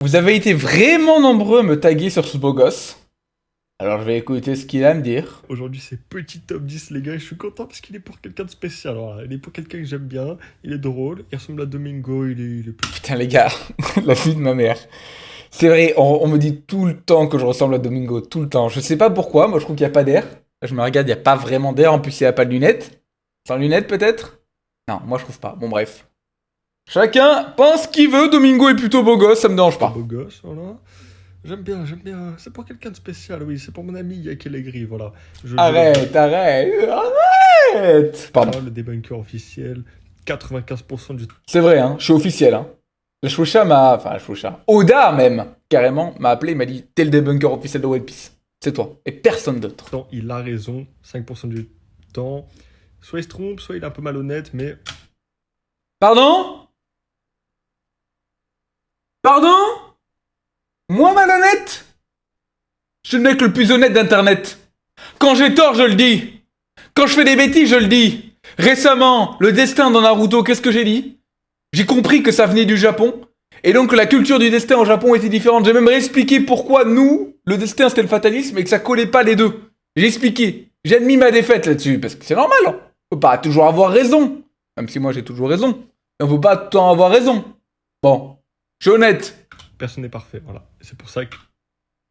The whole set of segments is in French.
Vous avez été vraiment nombreux à me taguer sur ce beau gosse. Alors je vais écouter ce qu'il a à me dire. Aujourd'hui, c'est petit top 10, les gars, et je suis content parce qu'il est pour quelqu'un de spécial. Voilà. Il est pour quelqu'un que j'aime bien, il est drôle, il ressemble à Domingo, il est plus. Putain les gars, la vie de ma mère. C'est vrai, on me dit tout le temps que je ressemble à Domingo, tout le temps. Je sais pas pourquoi, moi je trouve qu'il n'y a pas d'air. Là, je me regarde, il n'y a pas vraiment d'air, en plus il n'y a pas de lunettes. Sans lunettes peut-être? Non, moi je trouve pas. Bon bref. Chacun pense ce qu'il veut, Domingo est plutôt beau gosse, ça me dérange pas. Beau gosse, voilà. J'aime bien, j'aime bien. C'est pour quelqu'un de spécial, oui, c'est pour mon ami Yakel Aigri, voilà. Arrête. Pardon. Voilà, le débunker officiel, 95% du. C'est vrai, hein, je suis officiel. Hein. Le Shusha m'a... Enfin, le Shusha. Oda, même, carrément, m'a appelé, il m'a dit « T'es le débunker officiel de One Piece. C'est toi. Et personne d'autre. temps, il a raison, 5% du temps. Soit il se trompe, soit il est un peu malhonnête, mais Pardon? Pardon? Moi malhonnête? Je suis le mec le plus honnête d'internet. Quand j'ai tort, je le dis. Quand je fais des bêtises, je le dis. Récemment, le destin dans Naruto, qu'est-ce que j'ai dit? J'ai compris que ça venait du Japon. Et donc que la culture du destin au Japon était différente. J'ai même réexpliqué pourquoi nous, le destin c'était le fatalisme et que ça collait pas les deux. J'ai expliqué. J'ai admis ma défaite là-dessus. Parce que c'est normal. Hein. On peut pas toujours avoir raison. Même si moi j'ai toujours raison. Mais on peut pas tout le temps avoir raison. Bon. Je suis honnête. personne n'est parfait, voilà. C'est pour ça que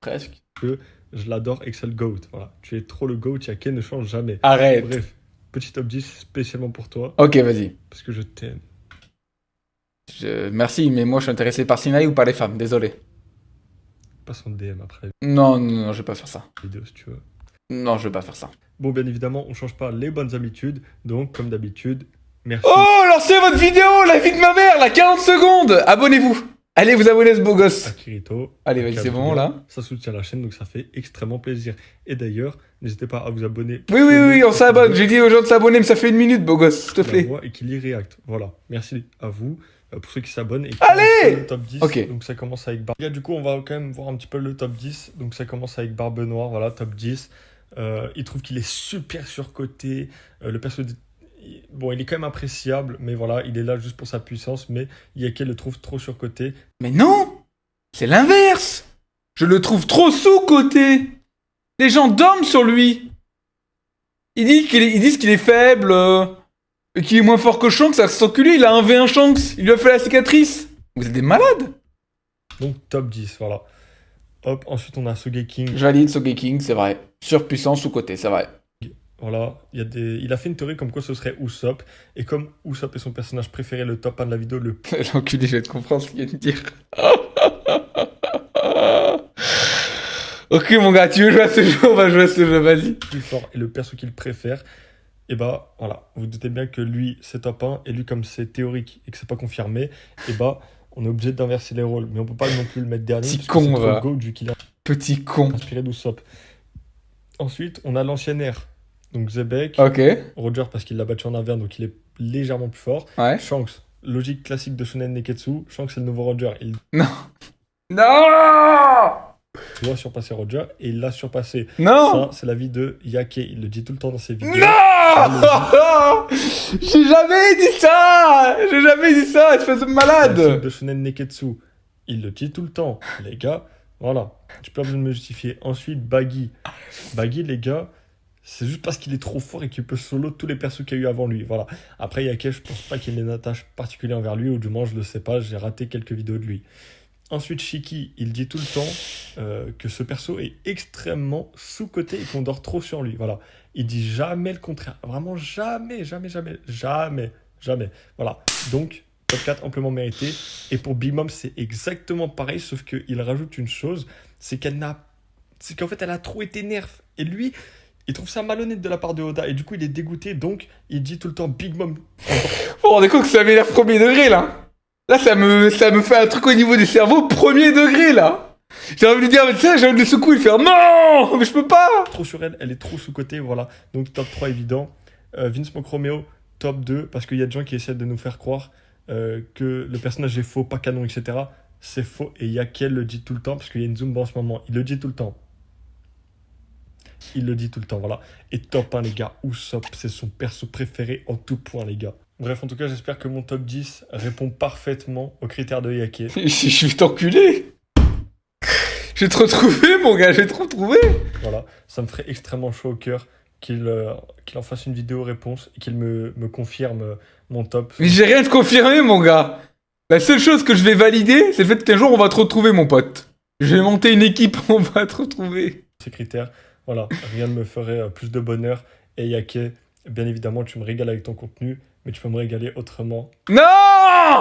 Presque. je l'adore et que c'est le GOAT, voilà. Tu es trop le GOAT, Yakel ne change jamais. Arrête. Bref, petit top 10 spécialement pour toi, Ok, vas-y. parce que je t'aime. Merci, mais moi je suis intéressé par Sinaï ou par les femmes. Désolé. Passe en DM après la Non, je vais pas faire ça. vidéo si tu veux. Non, je vais pas faire ça. Bon, bien évidemment, on change pas les bonnes habitudes, donc comme d'habitude, merci. Oh, lancez votre vidéo, la vie de ma mère, la 40 secondes. Abonnez-vous. Allez vous abonner à ce beau À gosse. Kirito. Allez, à vas-y, c'est Kazuya. bon là. Ça soutient la chaîne, donc ça fait extrêmement plaisir. Et d'ailleurs, n'hésitez pas à vous abonner. Oui, on s'abonne. J'ai dit aux gens de s'abonner, mais ça fait 1 minute, beau gosse, s'il te plaît. Et qu'il y react. Voilà. Merci à vous. Pour ceux qui s'abonnent et qui Allez le top 10. Ok. Donc ça commence avec Les gars, du coup, on va quand même voir un petit peu le top 10. Donc ça commence avec Barbe Noire, voilà, top 10. Il trouve qu'il est super surcoté. Le perso, bon, il est quand même appréciable, mais voilà, il est là juste pour sa puissance. Mais Yakel le trouve trop surcoté. Mais non, c'est l'inverse. Je le trouve trop sous-coté. Les gens dorment sur lui. Ils disent qu'il est faible, et qu'il est moins fort que Shanks, alors que sans que lui, il a un V1 Shanks. Il lui a fait la cicatrice. Vous êtes des malades. Donc top 10, voilà. Hop, ensuite on a Sogeking. Je valide Sogeking, c'est vrai. Surpuissant, sous-coté, c'est vrai. Voilà, il a fait une théorie comme quoi ce serait Usopp. Et comme Usopp est son personnage préféré, le top 1 de la vidéo, le L'enculé, je vais te comprendre ce qu'il vient de dire. Ok, mon gars, tu veux jouer à ce jeu? On va jouer à ce jeu, vas-y. plus fort et le perso qu'il préfère, et bah voilà, vous doutez bien que lui c'est top 1 et lui comme c'est théorique et que c'est pas confirmé, et bah on est obligé d'inverser les rôles, mais on peut pas non plus le mettre dernier Petit parce que con, c'est trop va. le GOAT vu qu'il est Petit con. inspiré d'Usopp. Ensuite on a l'ancienne ère, donc Zebek, Ok. Roger parce qu'il l'a battu en inverne donc il est légèrement plus fort, Ouais. Shanks, logique classique de Shonen Neketsu, Shanks c'est le nouveau Roger, il Non. Non. doit surpasser Roger et il l'a surpassé. Non. Ça c'est l'avis de Yake, il le dit tout le temps dans ses vidéos. Non. J'ai jamais dit ça. J'ai jamais dit ça, espèce de Classique malade. de Shonen Neketsu, il le dit tout le temps, les gars, voilà, tu peux pas besoin de me justifier. Ensuite, Baggy, les gars, c'est juste parce qu'il est trop fort et qu'il peut solo tous les persos qu'il y a eu avant lui, voilà. Après, Yake, je pense pas qu'il ait une attache particulière envers lui, ou du moins, je le sais pas, j'ai raté quelques vidéos de lui. Ensuite, Shiki, il dit tout le temps que ce perso est extrêmement sous-coté et qu'on dort trop sur lui, voilà. Il dit jamais le contraire, vraiment jamais. Voilà, donc top 4 amplement mérité. Et pour Big Mom, c'est exactement pareil, sauf qu'il rajoute une chose, c'est qu'en fait, elle a trop été nerf. Et lui, il trouve ça malhonnête de la part de Oda, et du coup, il est dégoûté, donc il dit tout le temps Big Mom. Vous vous rendez compte que ça m'énerve premier degré, là? Là, ça me fait un truc au niveau du cerveau premier degré, là. J'ai envie de lui dire, mais ça, j'ai envie de le secouer, le faire non, mais je peux pas. Trop sur elle, elle est trop sous-cotée, voilà. Donc top 3 évident. Vince Romeo, top 2, parce qu'il y a des gens qui essaient de nous faire croire que le personnage est faux, pas canon, etc. C'est faux, et Yakel le dit tout le temps, parce qu'il y a une Zumba en ce moment, il le dit tout le temps. Il le dit tout le temps, voilà. Et top 1, les gars, Usopp, c'est son perso préféré en tout point, les gars. Bref, en tout cas, j'espère que mon top 10 répond parfaitement aux critères de Yakel. Je vais t'enculer. Je vais te retrouver, mon gars, je vais te retrouver. Voilà, ça me ferait extrêmement chaud au cœur qu'il en fasse une vidéo réponse et qu'il me confirme mon top. Mais j'ai rien de confirmé, mon gars. La seule chose que je vais valider, c'est le fait qu'un jour on va te retrouver, mon pote. Je vais monter une équipe, on va te retrouver. Ces critères, voilà, rien ne me ferait plus de bonheur. Et Yake, bien évidemment, tu me régales avec ton contenu, mais tu peux me régaler autrement. Non!